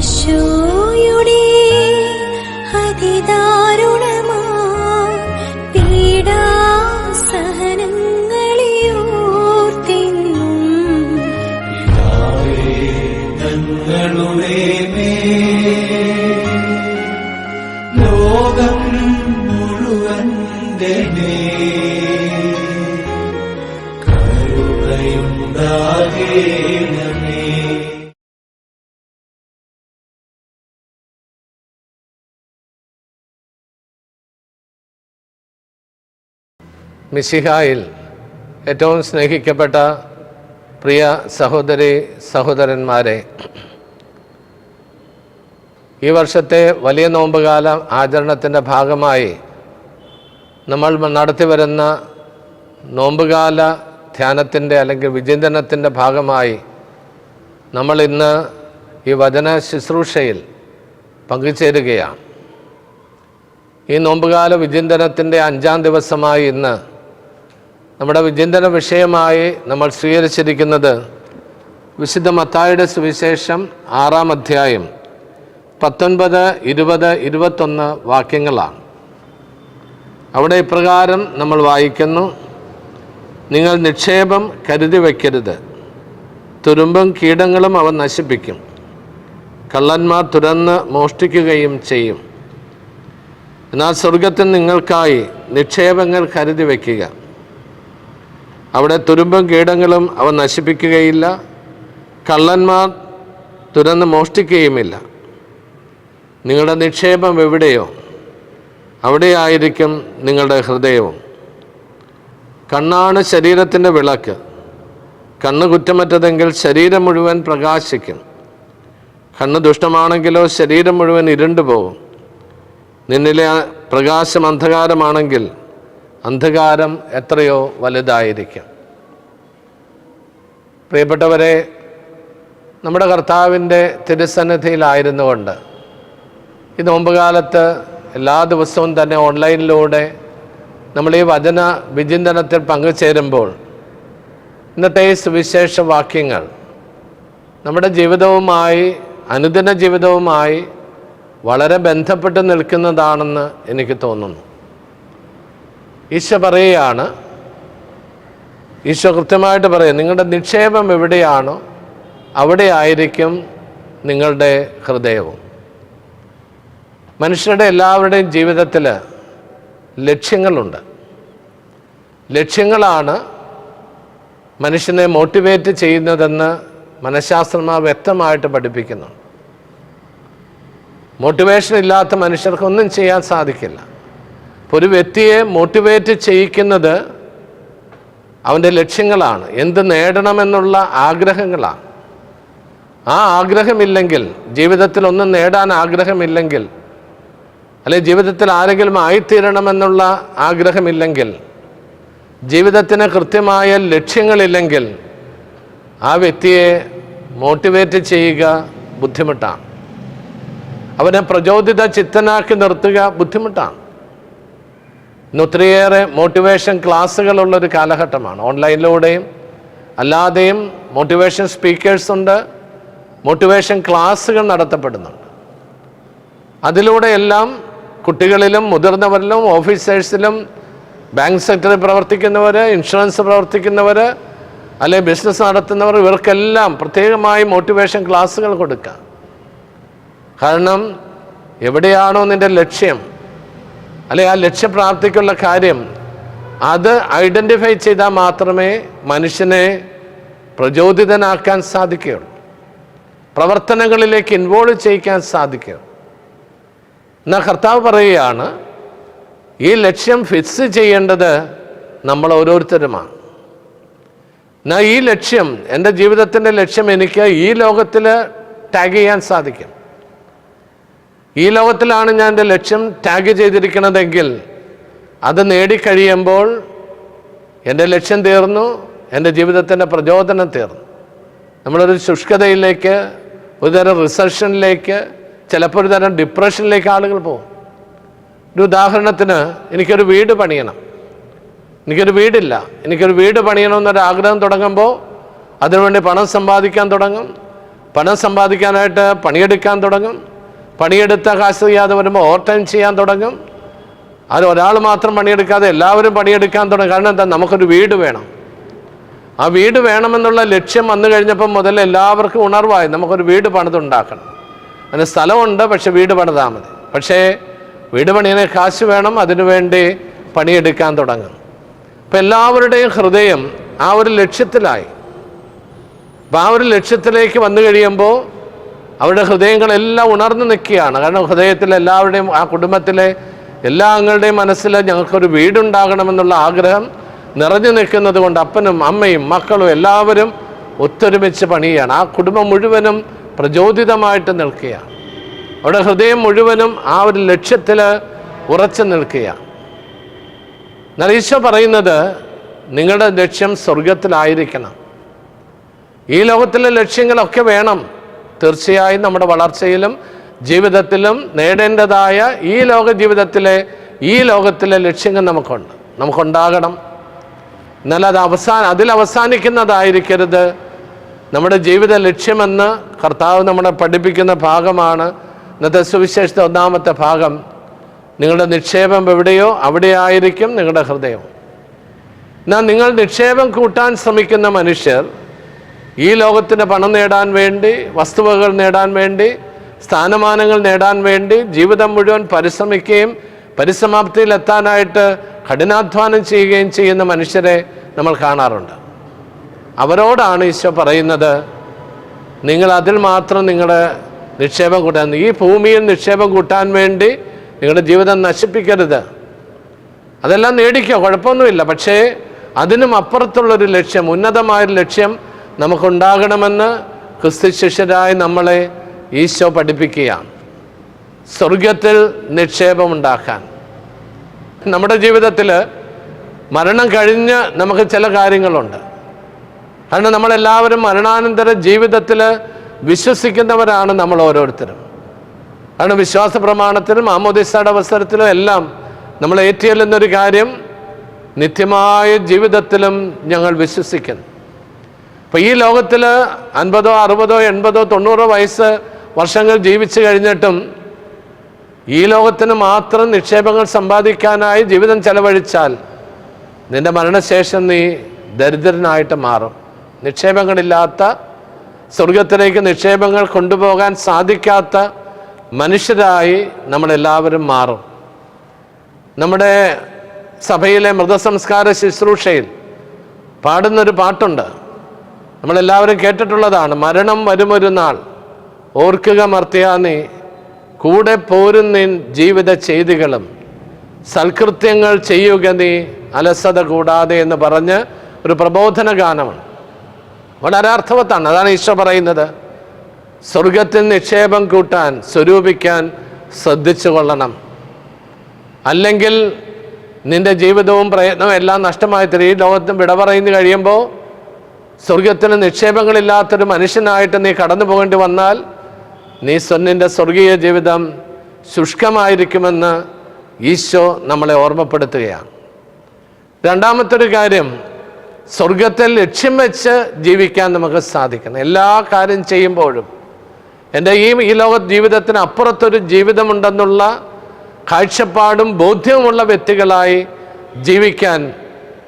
ഈശോയുടെ അതിദാരുണമാ പീഡാസഹനങ്ങളെ ഓർത്തെന്നും പിതാവേ, ഞങ്ങളുടെ മേൽ ലോകം മുഴുവന്റെ മേൽ കരുണയുണ്ടാകേണമേ. മിശിഹായിൽ ഏറ്റവും സ്നേഹിക്കപ്പെട്ട പ്രിയ സഹോദരി സഹോദരന്മാരെ, ഈ വർഷത്തെ വലിയ നോമ്പുകാല ആചരണത്തിൻ്റെ ഭാഗമായി നമ്മൾ നടത്തിവരുന്ന നോമ്പുകാല ധ്യാനത്തിൻ്റെ അല്ലെങ്കിൽ വിചിന്തനത്തിൻ്റെ ഭാഗമായി നമ്മൾ ഇന്ന് ഈ വചന ശുശ്രൂഷയിൽ പങ്കുചേരുകയാണ്. ഈ നോമ്പുകാല വിചിന്തനത്തിൻ്റെ 5-ാം ദിവസമായി ഇന്ന് നമ്മുടെ വിചിന്തന വിഷയമായി നമ്മൾ സ്വീകരിച്ചിരിക്കുന്നത് വിശുദ്ധ മത്തായിയുടെ സുവിശേഷം 6-ാം അധ്യായം 19, 20, 21 വാക്യങ്ങളാണ്. അവിടെ ഇപ്രകാരം നമ്മൾ വായിക്കുന്നു: നിങ്ങൾ നിക്ഷേപം കരുതി വയ്ക്കരുത്, തുരുമ്പും കീടങ്ങളും അവ നശിപ്പിക്കും, കള്ളന്മാർ തുരന്ന് മോഷ്ടിക്കുകയും ചെയ്യും. എന്നാൽ സ്വർഗത്തിൽ നിങ്ങൾക്കായി നിക്ഷേപങ്ങൾ കരുതി വയ്ക്കുക. അവിടെ തുരുമ്പും കീടങ്ങളും അവ നശിപ്പിക്കുകയില്ല, കള്ളന്മാർ തുരന്ന് മോഷ്ടിക്കുകയുമില്ല. നിങ്ങളുടെ നിക്ഷേപം എവിടെയോ അവിടെയായിരിക്കും നിങ്ങളുടെ ഹൃദയവും. കണ്ണാണ് ശരീരത്തിൻ്റെ വിളക്ക്. കണ്ണ് കുറ്റമറ്റതെങ്കിൽ ശരീരം മുഴുവൻ പ്രകാശിക്കും. കണ്ണ് ദുഷ്ടമാണെങ്കിലോ ശരീരം മുഴുവൻ ഇരുണ്ടുപോകും. നിന്നിലെ പ്രകാശം അന്ധകാരമാണെങ്കിൽ അന്ധകാരം എത്രയോ വലുതായിരിക്കും. പ്രിയപ്പെട്ടവരെ, നമ്മുടെ കർത്താവിൻ്റെ തിരുസന്നിധിയിലായിരുന്നുകൊണ്ട് ഈ നോമ്പുകാലത്ത് എല്ലാ ദിവസവും തന്നെ ഓൺലൈനിലൂടെ നമ്മൾ ഈ വചന വിചിന്തനത്തിൽ പങ്കുചേരുമ്പോൾ ഇന്നത്തെ ഈ സുവിശേഷ വാക്യങ്ങൾ നമ്മുടെ ജീവിതവുമായി, അനുദിന ജീവിതവുമായി വളരെ ബന്ധപ്പെട്ട് നിൽക്കുന്നതാണെന്ന് എനിക്ക് തോന്നുന്നു. ഈശോ പറയുകയാണ്, ഈശോ കൃത്യമായിട്ട് പറയും, നിങ്ങളുടെ നിക്ഷേപം എവിടെയാണോ അവിടെ ആയിരിക്കും നിങ്ങളുടെ ഹൃദയവും. മനുഷ്യരുടെ എല്ലാവരുടെയും ജീവിതത്തിൽ ലക്ഷ്യങ്ങളുണ്ട്. ലക്ഷ്യങ്ങളാണ് മനുഷ്യനെ മോട്ടിവേറ്റ് ചെയ്യുന്നതെന്ന് മനഃശാസ്ത്രജ്ഞർ വ്യക്തമായിട്ട് പഠിപ്പിക്കുന്നു. മോട്ടിവേഷൻ ഇല്ലാത്ത മനുഷ്യർക്കൊന്നും ചെയ്യാൻ സാധിക്കില്ല. ഒരു വ്യക്തിയെ മോട്ടിവേറ്റ് ചെയ്യിക്കുന്നത് അവൻ്റെ ലക്ഷ്യങ്ങളാണ്, എന്ത് നേടണമെന്നുള്ള ആഗ്രഹങ്ങളാണ്. ആ ആഗ്രഹമില്ലെങ്കിൽ, ജീവിതത്തിൽ ഒന്നും നേടാൻ ആഗ്രഹമില്ലെങ്കിൽ, അല്ലെങ്കിൽ ജീവിതത്തിൽ ആരെങ്കിലും ആയിത്തീരണമെന്നുള്ള ആഗ്രഹമില്ലെങ്കിൽ, ജീവിതത്തിന് കൃത്യമായ ലക്ഷ്യങ്ങളില്ലെങ്കിൽ ആ വ്യക്തിയെ മോട്ടിവേറ്റ് ചെയ്യുക ബുദ്ധിമുട്ടാണ്. അവനെ പ്രചോദിത ചിത്തനാക്കി നിർത്തുക ബുദ്ധിമുട്ടാണ്. ഇന്ന് ഒത്തിരിയേറെ മോട്ടിവേഷൻ ക്ലാസ്സുകളുള്ളൊരു കാലഘട്ടമാണ്. ഓൺലൈനിലൂടെയും അല്ലാതെയും മോട്ടിവേഷൻ സ്പീക്കേഴ്സ് ഉണ്ട്, മോട്ടിവേഷൻ ക്ലാസ്സുകൾ നടത്തപ്പെടുന്നുണ്ട്. അതിലൂടെയെല്ലാം കുട്ടികളിലും മുതിർന്നവരിലും ഓഫീസേഴ്സിലും ബാങ്ക് സെക്ടറിൽ പ്രവർത്തിക്കുന്നവർ, ഇൻഷുറൻസ് പ്രവർത്തിക്കുന്നവർ, അല്ലെങ്കിൽ ബിസിനസ് നടത്തുന്നവർ, ഇവർക്കെല്ലാം പ്രത്യേകമായി മോട്ടിവേഷൻ ക്ലാസ്സുകൾ കൊടുക്കുക. കാരണം എവിടെയാണോ നിൻ്റെ ലക്ഷ്യം, അല്ലെ ആ ലക്ഷ്യപ്രാപ്തിക്കുള്ള കാര്യം, അത് ഐഡൻറ്റിഫൈ ചെയ്താൽ മാത്രമേ മനുഷ്യനെ പ്രചോദിതനാക്കാൻ സാധിക്കുകയുള്ളൂ, പ്രവർത്തനങ്ങളിലേക്ക് ഇൻവോൾവ് ചെയ്യിക്കാൻ സാധിക്കുകയുള്ളൂ. എന്നാൽ കർത്താവ് പറയുകയാണ്, ഈ ലക്ഷ്യം ഫിക്സ് ചെയ്യേണ്ടത് നമ്മൾ ഓരോരുത്തരുമാണ്. എന്നാൽ ഈ ലക്ഷ്യം, എൻ്റെ ജീവിതത്തിൻ്റെ ലക്ഷ്യം എനിക്ക് ഈ ലോകത്തിൽ ടാഗ് ചെയ്യാൻ സാധിക്കും. ഈ ലോകത്തിലാണ് ഞാൻ എൻ്റെ ലക്ഷ്യം ടാഗ് ചെയ്തിരിക്കുന്നതെങ്കിൽ അത് നേടിക്കഴിയുമ്പോൾ എൻ്റെ ലക്ഷ്യം തീർന്നു, എൻ്റെ ജീവിതത്തിൻ്റെ പ്രചോദനം തീർന്നു. നമ്മളൊരു ശുഷ്കതയിലേക്ക്, ഒരുതരം റിസർഷനിലേക്ക്, ചിലപ്പോൾ ഒരു തരം ഡിപ്രഷനിലേക്ക് ആളുകൾ പോകും. ഒരു ഉദാഹരണത്തിന്, എനിക്കൊരു വീട് പണിയണം, എനിക്കൊരു വീടില്ല, എനിക്കൊരു വീട് പണിയണമെന്നൊരാഗ്രഹം തുടങ്ങുമ്പോൾ അതിനുവേണ്ടി പണം സമ്പാദിക്കാൻ തുടങ്ങും. പണം സമ്പാദിക്കാനായിട്ട് പണിയെടുക്കാൻ തുടങ്ങും. പണിയെടുത്ത കാശ് ചെയ്യാതെ വരുമ്പോൾ ഓവർ ടൈം ചെയ്യാൻ തുടങ്ങും. അത് ഒരാൾ മാത്രം പണിയെടുക്കാതെ എല്ലാവരും പണിയെടുക്കാൻ തുടങ്ങും. കാരണം എന്താ? നമുക്കൊരു വീട് വേണം. ആ വീട് വേണമെന്നുള്ള ലക്ഷ്യം വന്നു കഴിഞ്ഞപ്പം മുതൽ എല്ലാവർക്കും ഉണർവായി, നമുക്കൊരു വീട് പണിതുണ്ടാക്കണം. അതിന് സ്ഥലമുണ്ട്, പക്ഷെ വീട് പണിതാൽ മതി. പക്ഷേ വീട് പണിയാൻ കാശ് വേണം, അതിനുവേണ്ടി പണിയെടുക്കാൻ തുടങ്ങും. അപ്പം എല്ലാവരുടെയും ഹൃദയം ആ ഒരു ലക്ഷ്യത്തിലായി. അപ്പം ആ ഒരു ലക്ഷ്യത്തിലേക്ക് വന്നു കഴിയുമ്പോൾ അവരുടെ ഹൃദയങ്ങളെല്ലാം ഉണർന്നു നിൽക്കുകയാണ്. കാരണം ഹൃദയത്തിൽ എല്ലാവരുടെയും, ആ കുടുംബത്തിലെ എല്ലാ അംഗങ്ങളുടെയും മനസ്സിൽ ഞങ്ങൾക്കൊരു വീടുണ്ടാകണമെന്നുള്ള ആഗ്രഹം നിറഞ്ഞു നിൽക്കുന്നത് കൊണ്ട് അപ്പനും അമ്മയും മക്കളും എല്ലാവരും ഒത്തൊരുമിച്ച് പണിയുകയാണ്. ആ കുടുംബം മുഴുവനും പ്രചോദിതമായിട്ട് നിൽക്കുകയാണ്. അവിടെ ഹൃദയം മുഴുവനും ആ ഒരു ലക്ഷ്യത്തിൽ ഉറച്ചു നിൽക്കുകയാണ്. എന്നാൽ ഈശോ പറയുന്നത് നിങ്ങളുടെ ലക്ഷ്യം സ്വർഗത്തിലായിരിക്കണം. ഈ ലോകത്തിലെ ലക്ഷ്യങ്ങളൊക്കെ വേണം. തീർച്ചയായും നമ്മുടെ വളർച്ചയിലും ജീവിതത്തിലും നേടേണ്ടതായ ഈ ലോക ജീവിതത്തിലെ ഈ ലോകത്തിലെ ലക്ഷ്യങ്ങൾ നമുക്കുണ്ടാകണം. എന്നാൽ അതിൽ അവസാനിക്കുന്നതായിരിക്കരുത് നമ്മുടെ ജീവിത ലക്ഷ്യമെന്ന് കർത്താവ് നമ്മളെ പഠിപ്പിക്കുന്ന ഭാഗമാണ് ഇന്നത്തെ സുവിശേഷത്തെ 1-ാമത്തെ ഭാഗം. നിങ്ങളുടെ നിക്ഷേപം എവിടെയോ അവിടെയായിരിക്കും നിങ്ങളുടെ ഹൃദയം. എന്നാൽ നിങ്ങൾ നിക്ഷേപം കൂട്ടാൻ ശ്രമിക്കുന്ന മനുഷ്യർ ഈ ലോകത്തിന് പണം നേടാൻ വേണ്ടി, വസ്തുവകൾ നേടാൻ വേണ്ടി, സ്ഥാനമാനങ്ങൾ നേടാൻ വേണ്ടി ജീവിതം മുഴുവൻ പരിശ്രമിക്കുകയും പരിസമാപ്തിയിലെത്താനായിട്ട് കഠിനാധ്വാനം ചെയ്യുകയും ചെയ്യുന്ന മനുഷ്യരെ നമ്മൾ കാണാറുണ്ട്. അവരോടാണ് ഈശോ പറയുന്നത്, നിങ്ങൾ അതിൽ മാത്രം നിങ്ങളുടെ നിക്ഷേപം കൂട്ടാൻ, ഈ ഭൂമിയിൽ നിക്ഷേപം കൂട്ടാൻ വേണ്ടി നിങ്ങളുടെ ജീവിതം നശിപ്പിക്കരുത്. അതെല്ലാം നേടിക്കോ, കുഴപ്പമൊന്നുമില്ല. പക്ഷേ അതിനും അപ്പുറത്തുള്ളൊരു ലക്ഷ്യം, ഉന്നതമായൊരു ലക്ഷ്യം നമുക്കുണ്ടാകണമെന്ന് ക്രിസ്തു ശിഷ്യരായി നമ്മളെ ഈശോ പഠിപ്പിക്കുകയാണ്. സ്വർഗത്തിൽ നിക്ഷേപമുണ്ടാക്കാൻ. നമ്മുടെ ജീവിതത്തിൽ മരണം കഴിഞ്ഞ് നമുക്ക് ചില കാര്യങ്ങളുണ്ട്. കാരണം നമ്മളെല്ലാവരും മരണാനന്തര ജീവിതത്തിൽ വിശ്വസിക്കുന്നവരാണ് നമ്മൾ ഓരോരുത്തരും. കാരണം വിശ്വാസ പ്രമാണത്തിലും മാമോദീസയുടെ അവസരത്തിലും എല്ലാം നമ്മൾ ഏറ്റുചൊല്ലുന്നൊരു കാര്യം, നിത്യമായ ജീവിതത്തിലും ഞങ്ങൾ വിശ്വസിക്കുന്നു. അപ്പോൾ ഈ ലോകത്തിൽ 50, 60, 80, 90 വർഷങ്ങൾ ജീവിച്ചു കഴിഞ്ഞിട്ടും ഈ ലോകത്തിന് മാത്രം നിക്ഷേപങ്ങൾ സമ്പാദിക്കാനായി ജീവിതം ചെലവഴിച്ചാൽ നിന്റെ മരണശേഷം നീ ദരിദ്രനായിട്ട് മാറും. നിക്ഷേപങ്ങളില്ലാത്ത, സ്വർഗത്തിലേക്ക് നിക്ഷേപങ്ങൾ കൊണ്ടുപോകാൻ സാധിക്കാത്ത മനുഷ്യരായി നമ്മളെല്ലാവരും മാറും. നമ്മുടെ സഭയിലെ മൃതസംസ്കാര ശുശ്രൂഷയിൽ പാടുന്നൊരു പാട്ടുണ്ട്, നമ്മളെല്ലാവരും കേട്ടിട്ടുള്ളതാണ്. മരണം വരുമൊരു നാൾ, ഓർക്കുക മർത്തിയാ നീ, കൂടെ പോരും നിൻ ജീവിത ചെയ്തികളും, സൽകൃത്യങ്ങൾ ചെയ്യുക നീ അലസത കൂടാതെ എന്ന് പറഞ്ഞ് ഒരു പ്രബോധന ഗാനമാണ്. വളരെ അർത്ഥവത്താണ്. അതാണ് ഈശോ പറയുന്നത്, സ്വർഗത്തിൽ നിക്ഷേപം കൂട്ടാൻ, സ്വരൂപിക്കാൻ ശ്രദ്ധിച്ചു കൊള്ളണം. അല്ലെങ്കിൽ നിന്റെ ജീവിതവും പ്രയത്നവും എല്ലാം നഷ്ടമായി തീരും. ഈ ലോകത്തും വിട പറയുന്നു കഴിയുമ്പോൾ സ്വർഗത്തിന് നിക്ഷേപങ്ങളില്ലാത്തൊരു മനുഷ്യനായിട്ട് നീ കടന്നു പോകേണ്ടി വന്നാൽ നീ നിന്റെ സ്വർഗീയ ജീവിതം ശുഷ്കമായിരിക്കുമെന്ന് ഈശോ നമ്മളെ ഓർമ്മപ്പെടുത്തുകയാണ്. രണ്ടാമത്തൊരു കാര്യം, സ്വർഗത്തിൽ ലക്ഷ്യം വെച്ച് ജീവിക്കാൻ നമുക്ക് സാധിക്കണം. എല്ലാ കാര്യം ചെയ്യുമ്പോഴും എൻ്റെ ഈ ലോക ജീവിതത്തിന് അപ്പുറത്തൊരു ജീവിതമുണ്ടെന്നുള്ള കാഴ്ചപ്പാടും ബോധ്യവുമുള്ള വ്യക്തികളായി ജീവിക്കാൻ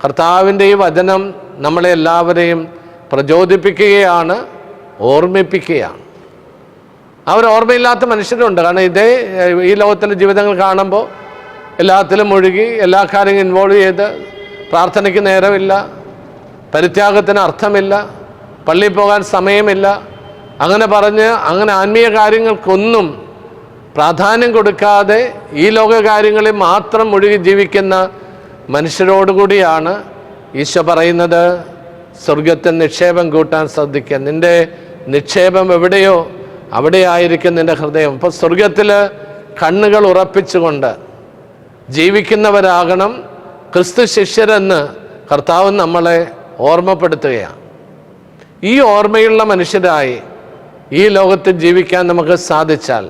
കർത്താവിൻ്റെ ഈ വചനം നമ്മളെ എല്ലാവരെയും പ്രചോദിപ്പിക്കുകയാണ്, ഓർമ്മിപ്പിക്കുകയാണ്. ഓർമ്മയില്ലാത്ത മനുഷ്യരുണ്ട്. കാരണം ഈ ലോകത്തിലെ ജീവിതങ്ങൾ കാണുമ്പോൾ എല്ലാത്തിലും മുഴുകി, എല്ലാ കാര്യങ്ങളും ഇൻവോൾവ് ചെയ്ത്, പ്രാർത്ഥനയ്ക്ക് നേരമില്ല, പരിത്യാഗത്തിന് അർത്ഥമില്ല, പള്ളിയിൽ പോകാൻ സമയമില്ല, അങ്ങനെ പറഞ്ഞ് അങ്ങനെ ആത്മീയ കാര്യങ്ങൾക്കൊന്നും പ്രാധാന്യം കൊടുക്കാതെ ഈ ലോക കാര്യങ്ങളിൽ മാത്രം മുഴുകി ജീവിക്കുന്ന മനുഷ്യരോടുകൂടിയാണ് ഈശോ പറയുന്നത്, സ്വർഗത്തിൽ നിക്ഷേപം കൂട്ടാൻ ശ്രദ്ധിക്കുക. നിൻ്റെ നിക്ഷേപം എവിടെയോ അവിടെയായിരിക്കും നിൻ്റെ ഹൃദയം. അപ്പോൾ സ്വർഗത്തിൽ കണ്ണുകൾ ഉറപ്പിച്ചുകൊണ്ട് ജീവിക്കുന്നവരാകണം ക്രിസ്തു ശിഷ്യരെന്ന് കർത്താവ് നമ്മളെ ഓർമ്മപ്പെടുത്തുകയാണ്. ഈ ഓർമ്മയുള്ള മനുഷ്യരായി ഈ ലോകത്തിൽ ജീവിക്കാൻ നമുക്ക് സാധിച്ചാൽ,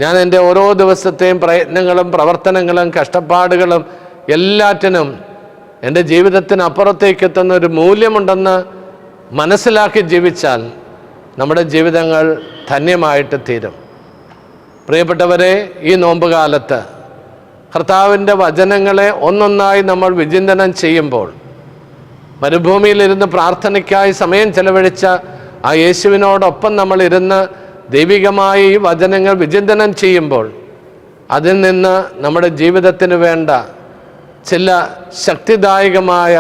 ഞാൻ എൻ്റെ ഓരോ ദിവസത്തെയും പ്രയത്നങ്ങളും പ്രവർത്തനങ്ങളും കഷ്ടപ്പാടുകളും എല്ലാറ്റിനും എൻ്റെ ജീവിതത്തിന് അപ്പുറത്തേക്ക് എത്തുന്ന ഒരു മൂല്യമുണ്ടെന്ന് മനസ്സിലാക്കി ജീവിച്ചാൽ നമ്മുടെ ജീവിതങ്ങൾ ധന്യമായിട്ട് തീരും. പ്രിയപ്പെട്ടവരെ, ഈ നോമ്പുകാലത്ത് കർത്താവിൻ്റെ വചനങ്ങളെ ഒന്നൊന്നായി നമ്മൾ വിചിന്തനം ചെയ്യുമ്പോൾ, മരുഭൂമിയിലിരുന്ന് പ്രാർത്ഥനയ്ക്കായി സമയം ചെലവഴിച്ച ആ യേശുവിനോടൊപ്പം നമ്മൾ ഇരുന്ന് ദൈവികമായി ഈ വചനങ്ങൾ വിചിന്തനം ചെയ്യുമ്പോൾ, അതിൽ നിന്ന് നമ്മുടെ ജീവിതത്തിന് വേണ്ട ചില ശക്തിദായകമായ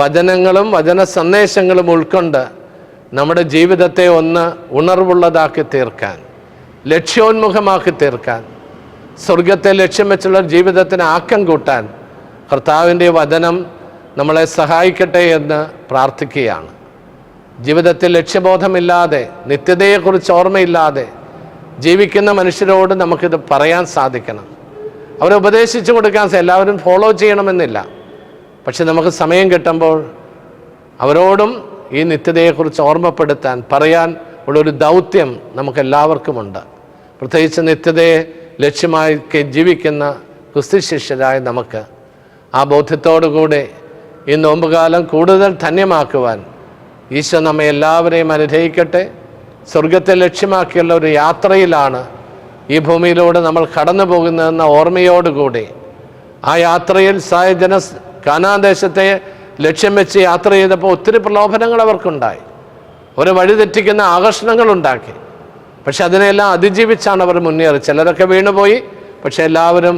വചനങ്ങളും വചന സന്ദേശങ്ങളും ഉൾക്കൊണ്ട് നമ്മുടെ ജീവിതത്തെ ഒന്ന് ഉണർവുള്ളതാക്കി തീർക്കാൻ, ലക്ഷ്യോന്മുഖമാക്കി തീർക്കാൻ, സ്വർഗത്തെ ലക്ഷ്യം വെച്ചുള്ള ജീവിതത്തിന് ആക്കം കൂട്ടാൻ കർത്താവിൻ്റെ വചനം നമ്മളെ സഹായിക്കട്ടെ എന്ന് പ്രാർത്ഥിക്കുകയാണ്. ജീവിതത്തിൽ ലക്ഷ്യബോധമില്ലാതെ, നിത്യതയെക്കുറിച്ച് ഓർമ്മയില്ലാതെ ജീവിക്കുന്ന മനുഷ്യരോട് നമുക്കിത് പറയാൻ സാധിക്കണം. അവരെ ഉപദേശിച്ചു കൊടുക്കാൻ എല്ലാവരും ഫോളോ ചെയ്യണമെന്നില്ല. പക്ഷെ നമുക്ക് സമയം കിട്ടുമ്പോൾ അവരോടും ഈ നിത്യതയെക്കുറിച്ച് ഓർമ്മപ്പെടുത്താൻ, പറയാൻ ഉള്ളൊരു ദൗത്യം നമുക്കെല്ലാവർക്കുമുണ്ട്. പ്രത്യേകിച്ച് നിത്യതയെ ലക്ഷ്യമായി ജീവിക്കുന്ന ക്രിസ്തു ശിഷ്യരായ നമുക്ക് ആ ബോധ്യത്തോടുകൂടെ ഈ നോമ്പുകാലം കൂടുതൽ ധന്യമാക്കുവാൻ ഈശോ നമ്മെ എല്ലാവരെയും അനുഗ്രഹിക്കട്ടെ. സ്വർഗത്തെ ലക്ഷ്യമാക്കിയുള്ള ഒരു യാത്രയിലാണ് ഈ ഭൂമിയിലൂടെ നമ്മൾ കടന്നു പോകുന്നതെന്ന ഓർമ്മയോടുകൂടി ആ യാത്രയിൽ കാനാദേശത്തെ ലക്ഷ്യം വെച്ച് യാത്ര ചെയ്തപ്പോൾ ഒത്തിരി പ്രലോഭനങ്ങൾ അവർക്കുണ്ടായി, ഒരു വഴിതെറ്റിക്കുന്ന ആകർഷണങ്ങളുണ്ടാക്കി. പക്ഷെ അതിനെല്ലാം അതിജീവിച്ചാണ് അവർ മുന്നേറി. ചിലരൊക്കെ വീണുപോയി, പക്ഷെ എല്ലാവരും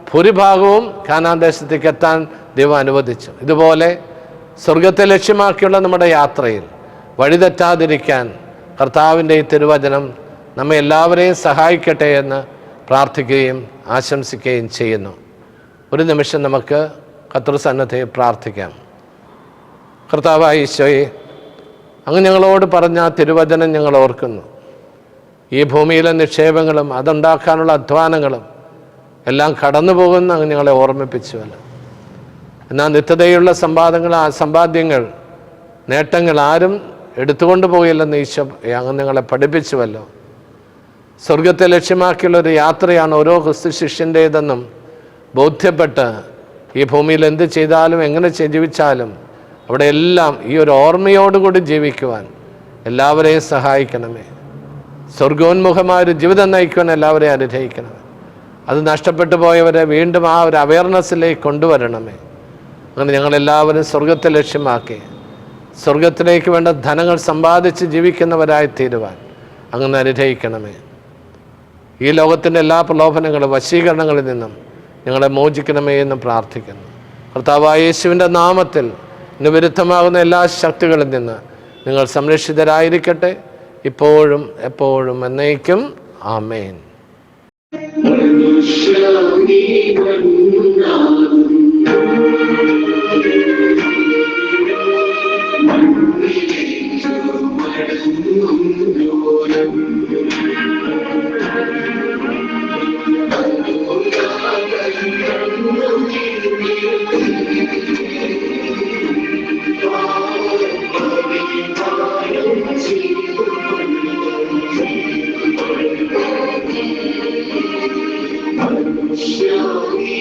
ഭൂരിഭാഗവും കാനാദേശത്തേക്ക് എത്താൻ ദൈവം അനുവദിച്ചു. ഇതുപോലെ സ്വർഗത്തെ ലക്ഷ്യമാക്കിയുള്ള നമ്മുടെ യാത്രയിൽ വഴിതെറ്റാതിരിക്കാൻ കർത്താവിൻ്റെ ഈ തിരുവചനം നമ്മെ എല്ലാവരെയും സഹായിക്കട്ടെ എന്ന് പ്രാർത്ഥിക്കുകയും ആശംസിക്കുകയും ചെയ്യുന്നു. ഒരു നിമിഷം നമുക്ക് കർത്തൃസന്നിധിയിൽ പ്രാർത്ഥിക്കാം. കർത്താവായ ഈശോയെ, അങ്ങ് ഞങ്ങളോട് പറഞ്ഞ തിരുവചനം ഞങ്ങൾ ഓർക്കുന്നു. ഈ ഭൂമിയിലെ നിക്ഷേപങ്ങളും അതുണ്ടാക്കാനുള്ള അധ്വാനങ്ങളും എല്ലാം കടന്നു പോകുന്ന അങ്ങ് ഞങ്ങളെ ഓർമ്മിപ്പിച്ചുവല്ലോ. എന്നാൽ നിത്യതയുള്ള സമ്പാദ്യങ്ങൾ, നേട്ടങ്ങൾ ആരും എടുത്തുകൊണ്ട് പോയില്ലെന്ന് ഈശോ അങ്ങ് ഞങ്ങളെ പഠിപ്പിച്ചുവല്ലോ. സ്വർഗത്തെ ലക്ഷ്യമാക്കിയുള്ളൊരു യാത്രയാണ് ഓരോ ക്രിസ്തു ശിഷ്യൻ്റേതെന്നും ബോധ്യപ്പെട്ട് ഈ ഭൂമിയിൽ എന്ത് ചെയ്താലും എങ്ങനെ ജീവിച്ചാലും അവിടെ എല്ലാം ഈ ഒരു ഓർമ്മയോടുകൂടി ജീവിക്കുവാൻ എല്ലാവരെയും സഹായിക്കണമേ. സ്വർഗോന്മുഖമായൊരു ജീവിതം നയിക്കുവാൻ എല്ലാവരെയും അനുഗ്രഹിക്കണമേ. അത് നഷ്ടപ്പെട്ടു പോയവരെ വീണ്ടും ആ ഒരു അവയർനെസ്സിലേക്ക് കൊണ്ടുവരണമേ. അങ്ങനെ ഞങ്ങളെല്ലാവരും സ്വർഗത്തെ ലക്ഷ്യമാക്കി സ്വർഗത്തിലേക്ക് വേണ്ട ധനങ്ങൾ സമ്പാദിച്ച് ജീവിക്കുന്നവരായി തീരുവാൻ അങ്ങനെ അനുഗ്രഹിക്കണമേ. ഈ ലോകത്തിൻ്റെ എല്ലാ പ്രലോഭനങ്ങളും വശീകരണങ്ങളിൽ നിന്നും ഞങ്ങളെ മോചിക്കണമേ എന്ന് പ്രാർത്ഥിക്കുന്നു. കർത്താവായ യേശുവിൻ്റെ നാമത്തിൽ ഇന്ന് വിരുദ്ധമാകുന്ന എല്ലാ ശക്തികളിൽ നിന്ന് നിങ്ങൾ സംരക്ഷിതരായിരിക്കട്ടെ, ഇപ്പോഴും എപ്പോഴും എന്നേക്കും. ആമേൻ. Shall we